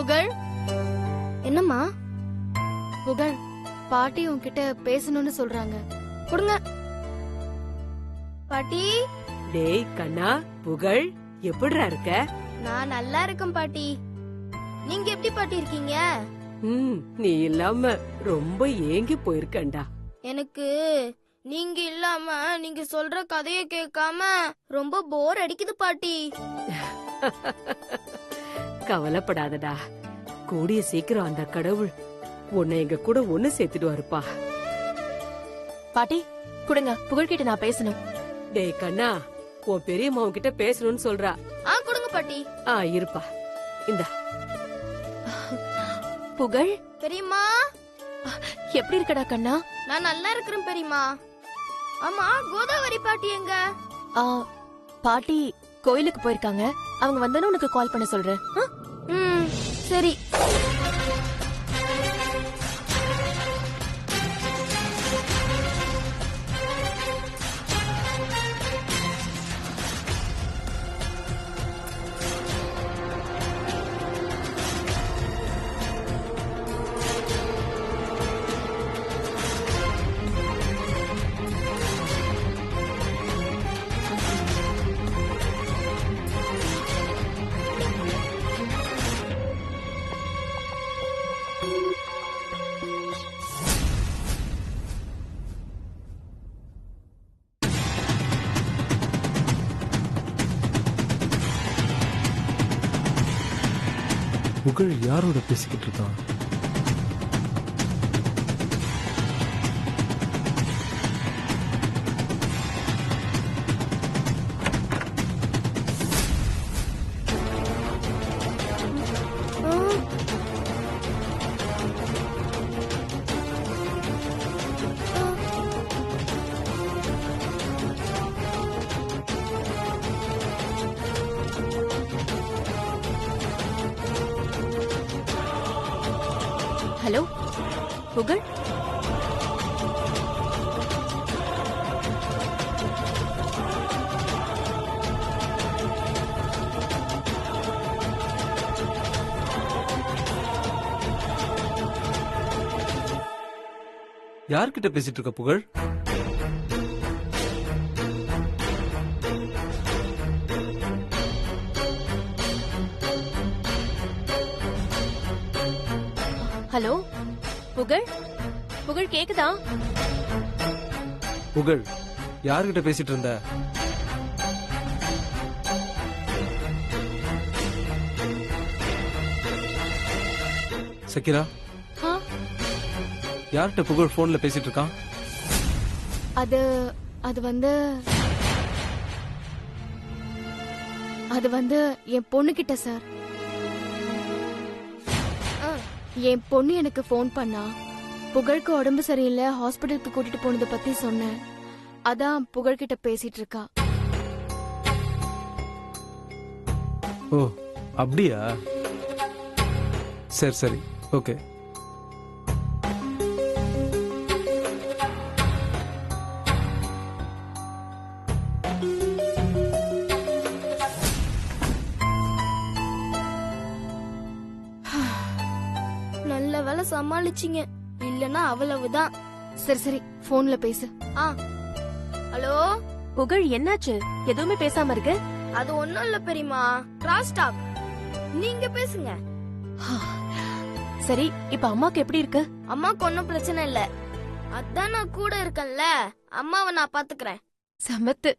புகழ், என்னம்மா? புகழ், பாட்டி உன்கிட்ட பேசணும்னு சொல்றாங்க. கொடுங்க. பாட்டி. டேய் கண்ணா, புகழ் எப்படிடா இருக்க? நான் நல்லா இருக்கேன் பாட்டி. நீங்க எப்படி பாட்டி இருக்கீங்க? நீ இல்லாம ரொம்ப ஏங்கி போயிருக்கேன்டா. எனக்கு நீங்க இல்லாம நீங்க சொல்ற கதைய கேட்காம ரொம்ப போர் அடிக்குது பாட்டி. கவலைப்படாதடா, கூடிய சீக்கிரம் அந்த கடவுள் உன்னை எங்க கூட ஒண்ணு சேர்த்துடுவாருப்பா. பாட்டி கொடுங்க, புகழ்கிட்ட நான் பேசணும். டேய் கண்ணா, உன் பெரியம்மா உன்கிட்ட பேசணும்னு சொல்றா. கொடுங்க பாட்டி. இருப்பா, இந்தா. புகழ், பெரியம்மா எப்படி இருக்கடா கண்ணா? நான் நல்லா இருக்கிறேன் பெரியம்மா. ஆமா, கோதாவரி பாட்டி எங்க? பாட்டி கோயிலுக்கு போயிருக்காங்க. அவங்க வந்தோன்னு உனக்கு கால் பண்ண சொல்றேன். சரி. புகழ் யாரோட பேசிக்கிட்டு இருக்கான்? ஹலோ புகழ், யார்கிட்ட பேசிட்டு இருக்க புகழ்? ஹலோ புகழ், புகழ் கேக்குதா? புகழ் யார்கிட்ட பேசிட்டு இருந்த? சக்கிரா, யார்கிட்ட புகழ் போன்ல பேசிட்டு இருக்கான்? அது வந்து என் பொண்ணு கிட்ட சார். என் பொண்ணு எனக்கு போன் பண்ணா. புகழுக்கு உடம்பு சரியில்லை, ஹாஸ்பிட்டலுக்கு கூட்டிட்டு போனதை பத்தி சொன்னேன். அதான் புகழ்கிட்ட பேசிட்டு இருக்கா. ஓ அப்படியா? சரி சரி, ஓகே. நல்ல வேலை சமாளிச்சிங்க, இல்லனா அவ்வளவுதான். சரி சரி, போன்ல பேசு. ஹலோ புகழ், என்னாச்சு? எதுவுமே பேசாம இருக்கு? அது ஒண்ணும் இல்ல பெரியம்மா, கிராஸ் டாக். நீங்க பேசுங்க. சரி, இப்ப அம்மாக்கு எப்படி இருக்கு? அம்மாக்கு ஒன்னும் பிரச்சனை இல்ல. அதான் நான் கூட இருக்கேன்ல, அம்மாவை நான் பாத்துக்கிறேன். சமத்து.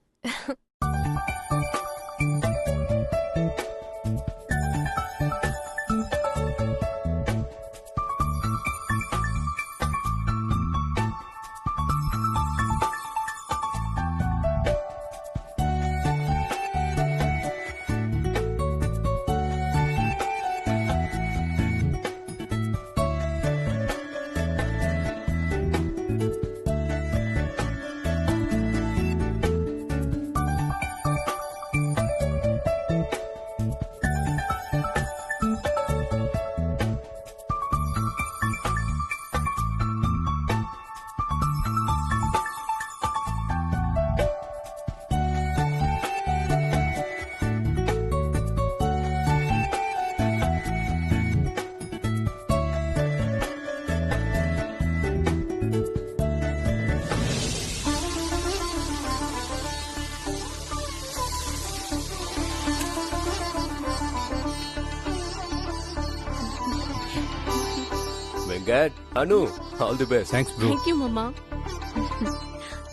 Congrats Anu all the best. Thanks bro. Thank you மாமா.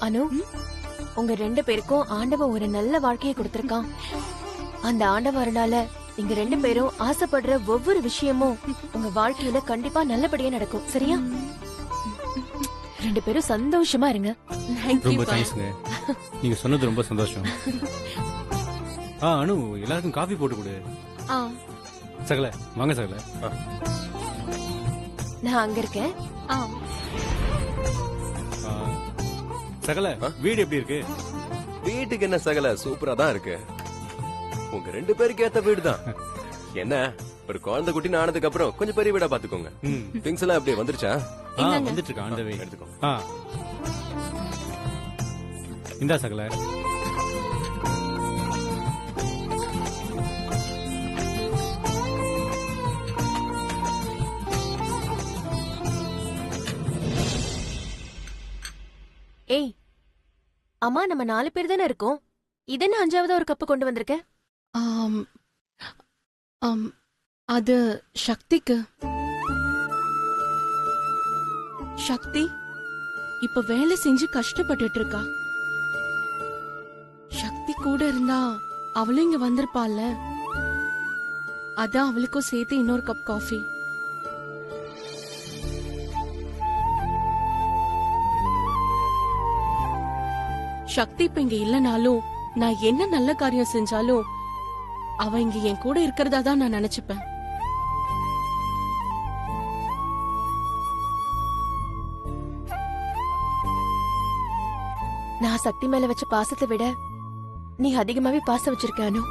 அனு, உங்க 2 பேருக்கும் ஆண்டவன் ஒரு நல்ல வாழ்க்கையை கொடுத்திருக்கான். அந்த ஆண்டவனால நீங்க 2 பேரும் ஆசைப்படுற ஒவ்வொரு விஷயமும் உங்க வாழ்க்கையில கண்டிப்பா நல்லபடியா நடக்கும். சரியா? 2 பேரும் சந்தோஷமா இருங்க. ரொம்ப தேங்க்ஸ்ங்க. நீங்க சொன்னது ரொம்ப சந்தோஷம். அனு எல்லாருக்கும் காஃபி போட்டு கொடு. சகல வாங்க சகல. நான் அங்க இருக்கேன். சகல வீடு எப்படி இருக்கு? வீட்டுக்கு என்ன சகல, சூப்பரா தான் இருக்கு. உங்க 2 பேருக்கு ஏத்த வீடு தான். என்ன ஒரு குழந்தை குட்டி ஆனதுக்கு அப்புறம் கொஞ்சம் பெரிய வீடா பாத்துக்கோங்க. திங்ஸ் எல்லாம் அப்படியே வந்துருச்சா? வந்துட்டு இருக்கா அந்த வே. எடுத்துக்கோ. இந்தா சகல. ஏய், அம்மா நம்ம 4 பேர் தானே இருக்கோம். இதென்ன 5வது ஒரு கப்பு கொண்டு வந்திருக்க? அது சக்திக்கு. சக்தி இப்ப வேலை செஞ்சு கஷ்டப்பட்டுட்டு இருக்கா. சக்தி கூட இருந்தா அவளும் இங்க வந்திருப்பாள்ல. அதான் அவளுக்கும் சேர்த்து இன்னொரு கப் காஃபி. சக்தி இப்ப இங்க இல்லனாலும் நான் என்ன நல்ல காரியம் செஞ்சாலும் அவ இங்க என் கூட இருக்கிறதா தான் நான் நினைச்சுப்பேன். நான் சக்தி மேல வச்ச பாசத்தை விட நீ அதிகமாவே பாசம் வச்சிருக்க அனு.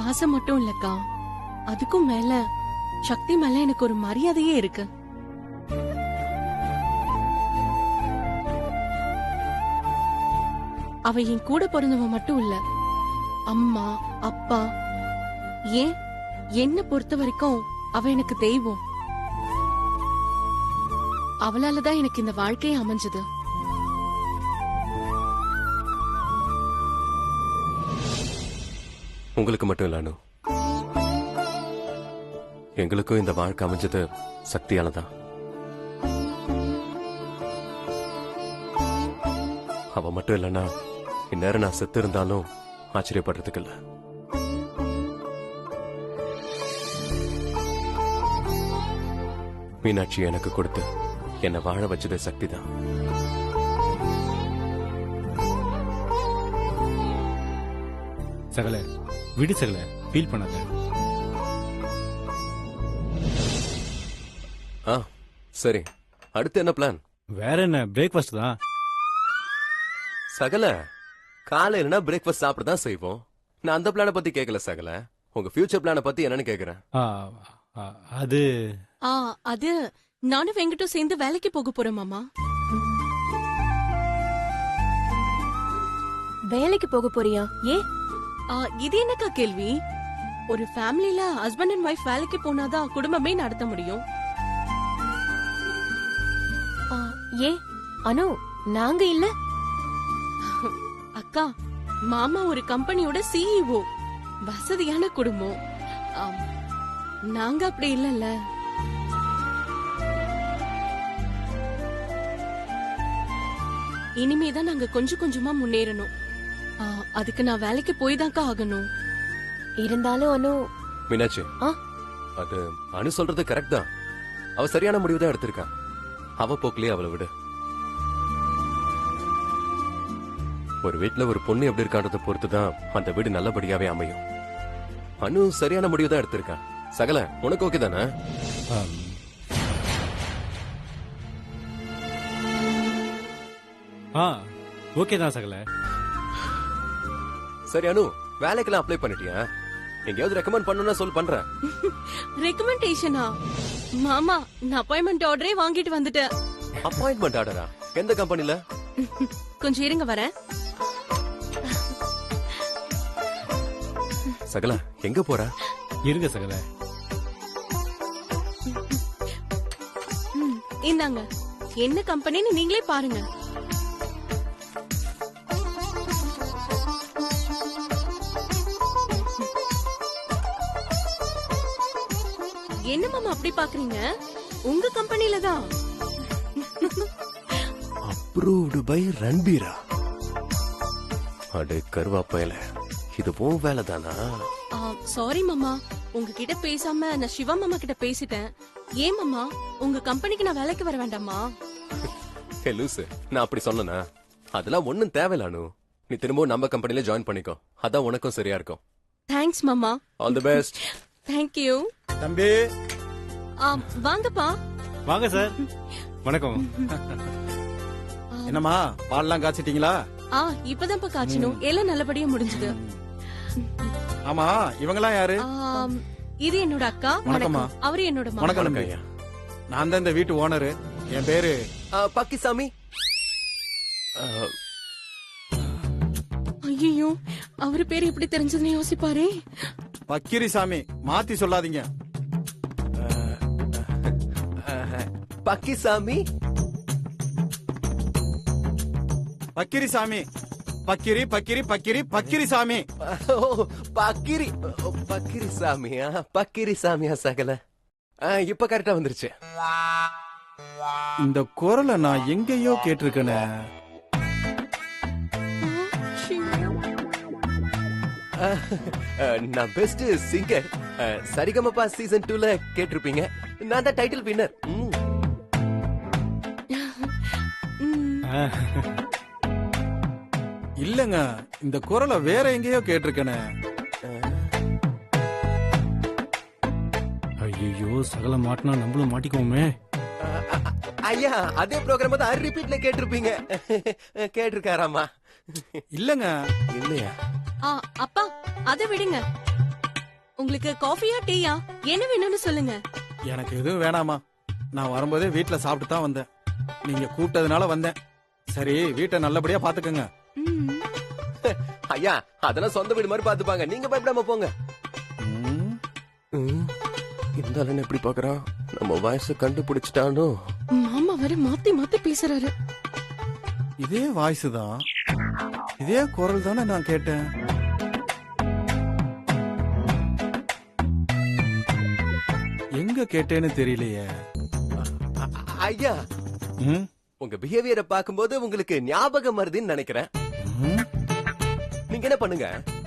பாசம் மட்டும் இல்லக்கா, அதுக்கும் மேல சக்தி மேல எனக்கு ஒரு மரியாதையே இருக்கு. அவ என் கூட பிறந்தவ மட்டும் இல்ல, அம்மா அப்பா, ஏன் என்ன பொறுத்த வரைக்கும் அவ எனக்கு தெய்வம். அவளாலதான் எனக்கு இந்த வாழ்க்கையே அமைஞ்சது. உங்களுக்கு மட்டும் இல்ல அனு, எங்களுக்கும் இந்த வாழ்க்கை அமைஞ்சது சக்தியாலதான். அவ மட்டும் இல்லைன்னா இந்நேரம் நான் செத்து இருந்தாலும் ஆச்சரியப்படுறதுக்கு இல்ல. மீனாட்சி எனக்கு கொடுத்து என்னை வாழ வச்சது சக்தி தான். சகல விடு சகல, ஃபீல் பண்ணாத. சரி, அடுத்து என்ன பிளான்? வேற என்ன, பிரேக்ஃபாஸ்ட் தான். சகல, காலையிலனா பிரேக்ஃபாஸ்ட் சாப்பிட தான் செய்வோம். நான் அந்த பிளான பத்தி கேட்கல சகல, உங்க ஃபியூச்சர் பிளான பத்தி என்னன்னு கேக்குறேன். அது அது நானும் வெங்கட்டும் சேர்ந்து வேலைக்கு போக போறோம் மாமா. வேலைக்கு போக போறியா? ஏன்? இது என்னக்கா கேள்வி? ஒரு ஃபேமிலில ஹஸ்பண்ட் அண்ட் ஒய்ஃப் வேலைக்கு போனாதான் குடும்பமே நடத்த முடியும். ஏன் அனு, நாங்க இல்ல. அக்கா, மாமா ஒரு கம்பெனியோட சிஇஓ, வசதியான குடும்பம். நாங்க அப்படி இல்லல்ல. இனிமேதான் நாங்க கொஞ்சம் கொஞ்சமா முன்னேறணும். அதுக்கு நான் வேலைக்கு போய் தான்க்கா ஆகணும். இருந்தாலும் அனு. மீனாட்சி, அது அனு சொல்றது கரெக்ட் தான். அவ சரியான முடிவு தான் எடுத்திருக்கா. அவ போக்கிலே அவளை விடு. ஒரு வீட்டுல ஒரு பொண்ணு எப்படி இருக்கான்றத பொறுத்துதான் அந்த வீடு நல்லபடியாவே அமையும். அனு சரியான முடிவு தான் எடுத்திருக்கா. சகல, உனக்கு ஓகே தானே? ஓகே தான் சகல. சரி அனு, வேலைக்கெல்லாம் அப்ளை பண்ணிட்டியா? எங்கேயாவது ரெக்கமெண்ட் பண்ணணும்னா சொல், பண்றேன். ரெக்கமெண்டேஷனா? மாமா, நான் அப்பாயின்மெண்ட் ஆர்டரே வாங்கிட்டு வந்துட்டேன். அப்பாயின்மெண்ட் ஆர்டரா? எந்த கம்பெனில? கொஞ்சம் இருங்க, வரேன். சகல, எங்க போற? இருங்க சகல. இந்தாங்க, என்ன கம்பெனின்னு நீங்களே பாருங்க. என்ன மாமா அப்படி பாக்குறீங்க? உங்க கம்பெனில தான். அப்ரூவ்டு பை ரன்பீரா. அடே கருவாப்பையில, இது உன் வேலை தானா? சாரி மாமா, உங்ககிட்ட பேசாம நான் சிவா மாமா கிட்ட பேசிட்டேன். ஏன் மாமா, உங்க கம்பெனிக்கு நான் வேலைக்கு வர வேண்டாமா? ஹே லூசு, நான் அப்படி சொன்னனா? அதெல்லாம் ஒண்ணும் தேவையில்ல அனு. நீ திரும்பவும் நம்ம கம்பெனில ஜாயின் பண்ணிக்கோ. அதான் உனக்கும் சரியா இருக்கும். தேங்க்ஸ் மாமா. All the best. Thank you. தம்பி வாங்கப்பா. வாங்க சார். வணக்கம். என்னம்மா பால்லாம் காய்ச்சிட்டீங்களா? இப்பதான்ப்பா காய்ச்சணும். எல்லாம் நல்லபடியா முடிஞ்சது. ஆமா, இவங்கெல்லாம் யாரு? இது என்னோட அக்கா. வணக்கம்மா. அவரு என்னோட மாமா. வணக்கம் தம்பி. நான் தான் இந்த வீட்டு ஓனரு. என் பேரு பக்கிசாமி. ஐயோ, அவரு பேரு எப்படி தெரிஞ்சதுன்னு யோசிப்பாரே. பக்கிரிசாமி. மாத்தி சொல்லாதீங்க. பக்கிசாமி. பக்கிரிசாமி. பக்கிரி பக்கிரி பக்கிரி பக்கிரிசாமி. பக்கிரி பக்கிரிசாமியா? பக்கிரிசாமியா சகல? இப்ப கரெக்டா வந்துருச்சு. இந்த குரலை நான் எங்கேயோ கேட்டிருக்கேனே. நான் பெஸ்ட் சிங்கர் சரிகமபா சீசன் 2ல கேட்டிருப்பீங்க. நான் தான் டைட்டில் வின்னர். இல்லங்க, இந்த குரலை வேற எங்கேயோ கேட்டிருக்கேனே. ஐயோ, சகல மாட்டினா நம்மளும் மாட்டிக்குவோமே. ஐயா, அதே ப்ரோக்ராம் தான் ரிப்பீட்ல கேட்டிருப்பீங்க. கேட்டிருக்காராமா? இல்லங்க. இல்லையா? அப்பா, அதை விடுங்க. உங்களுக்கு காஃபியா டீயா என்ன வேணும்னு சொல்லுங்க. எனக்கு எதுவும் வேணாமா. நான் வரும்போதே வீட்டுல சாப்பிட்டு தான் வந்தேன். நீங்க கூப்பிட்டதுனால வந்தேன். சரி, வீட்டை நல்லபடியா பாத்துக்கங்க. ஐயா, அதெல்லாம் சொந்த வீடு மாதிரி பாத்துப்பாங்க. நீங்க பயப்படாம போங்க. இந்த ஆளு எப்படி பாக்குறான்? நம்ம வயசு கண்டுபிடிச்சிட்டானோ? மாமா வர மாத்தி மாத்தி பேசுறாரு. இதே வாய்ஸ் தான், இதே குரல் தானே நான் கேட்டேன். எங்க கேட்டேன்னு தெரியலையே. ஐயா, உங்க பிஹேவியரை பாக்கும்போது உங்களுக்கு ஞாபகம் வருதுன்னு நினைக்கிறேன். நீங்க என்ன பண்ணுங்க,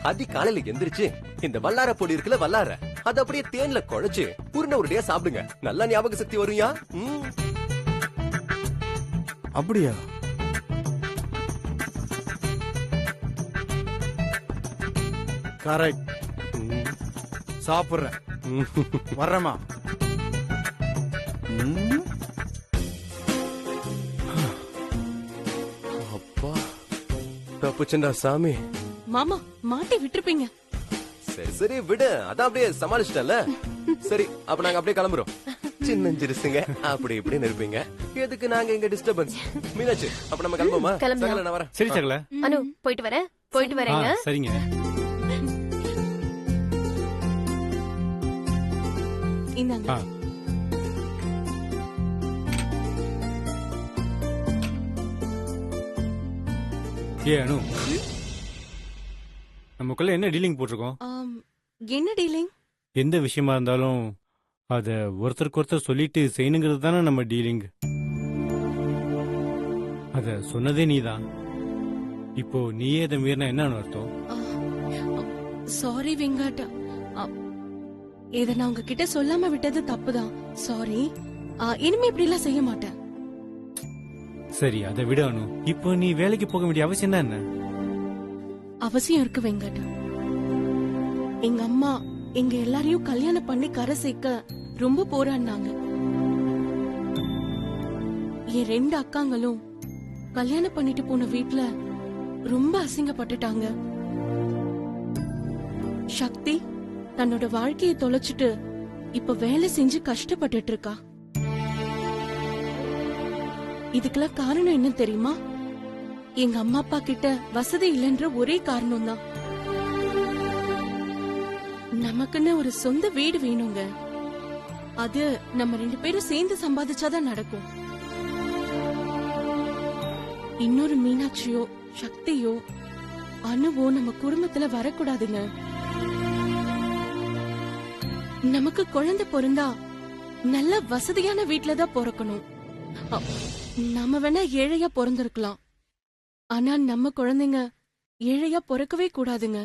அதிகாலையில எந்திரிச்சு இந்த வல்லார பொடி இருக்குல்ல, வல்லார அது அப்படியே தேன்ல குழைச்சு உருண்டை உருண்டையா சாப்பிடுங்க. நல்ல ஞாபக சக்தி வரும்யா. அப்படியா? கரெக்ட். சாப்பிடுறேன். வர்றேமா. அப்பா, தப்புச்சுண்டா சாமி. மாமா, மாட்டி விட்டுருப்பீங்க. சரி சரி விடு, அதான் அப்படியே சமாளிச்சிட்டல. சரி, அப்ப நாங்க அப்படியே கிளம்புறோம். சின்னஞ்சிருசுங்க அப்படி இப்படி இருப்பீங்க. எதுக்கு நாங்க இங்க டிஸ்டர்பன்ஸ்? மீனாட்சி, அப்ப நம்ம கிளம்புமா? சகல, நான் வரேன். சரி சகல. அனு, போயிட்டு வரேன். போயிட்டு வரேங்க. சரிங்க. இந்தாங்க. அனு, நமக்குள்ள என்ன டீலிங் போட்டிருக்கோம்? என்ன டீலிங்? எந்த விஷயமா இருந்தாலும் அத ஒருத்தருக்கு ஒருத்தர் சொல்லிட்டு செய்யணுங்கிறது தானே நம்ம டீலிங். அத சொன்னதே நீதான். இப்போ நீயே அதை மீறினா என்ன அர்த்தம்? சாரி வெங்கட், இத நான் உங்ககிட்ட சொல்லாம விட்டது தப்புதான். சாரி. இனிமே இப்படி எல்லாம் செய்ய மாட்டேன். சரி, அதை விட அனு. இப்போ நீ வேலைக்கு போக வேண்டிய அவசியம் தான் என்ன? அவசியம் இருக்கு வெங்கட். எங்க அம்மா எங்க எல்லாரையும் கல்யாணம் பண்ணி கரை சேர்க்க ரொம்ப போராடினாங்க. என் 2 அக்காங்களும் கல்யாணம் பண்ணிட்டு போன வீட்ல ரொம்ப அசிங்கப்பட்டுட்டாங்க. சக்தி தன்னோட வாழ்க்கையை தொலைச்சிட்டு இப்ப வேலை செஞ்சு கஷ்டப்பட்டுட்டு இருக்கா. இதுக்கெல்லாம் காரணம் என்ன தெரியுமா? எங்க அம்மா அப்பா கிட்ட வசதி இல்லைன்ற ஒரே காரணம் தான். நமக்குன்னு ஒரு சொந்த வீடு வேணுங்க. அது நம்ம 2 பேரும் சேர்ந்து சம்பாதிச்சாதான் நடக்கும். இன்னொரு மீனாட்சியோ சக்தியோ அனுவோ நம்ம குடும்பத்துல வரக்கூடாதுங்க. நமக்கு குழந்தை பிறந்தா நல்ல வசதியான வீட்ல தான் பிறக்கணும். அ, நாம வேணா ஏழையா பிறந்திருக்கலாம், ஆனா நம்ம குழந்தைங்க ஏழையா பிறக்கவே கூடாதுங்க.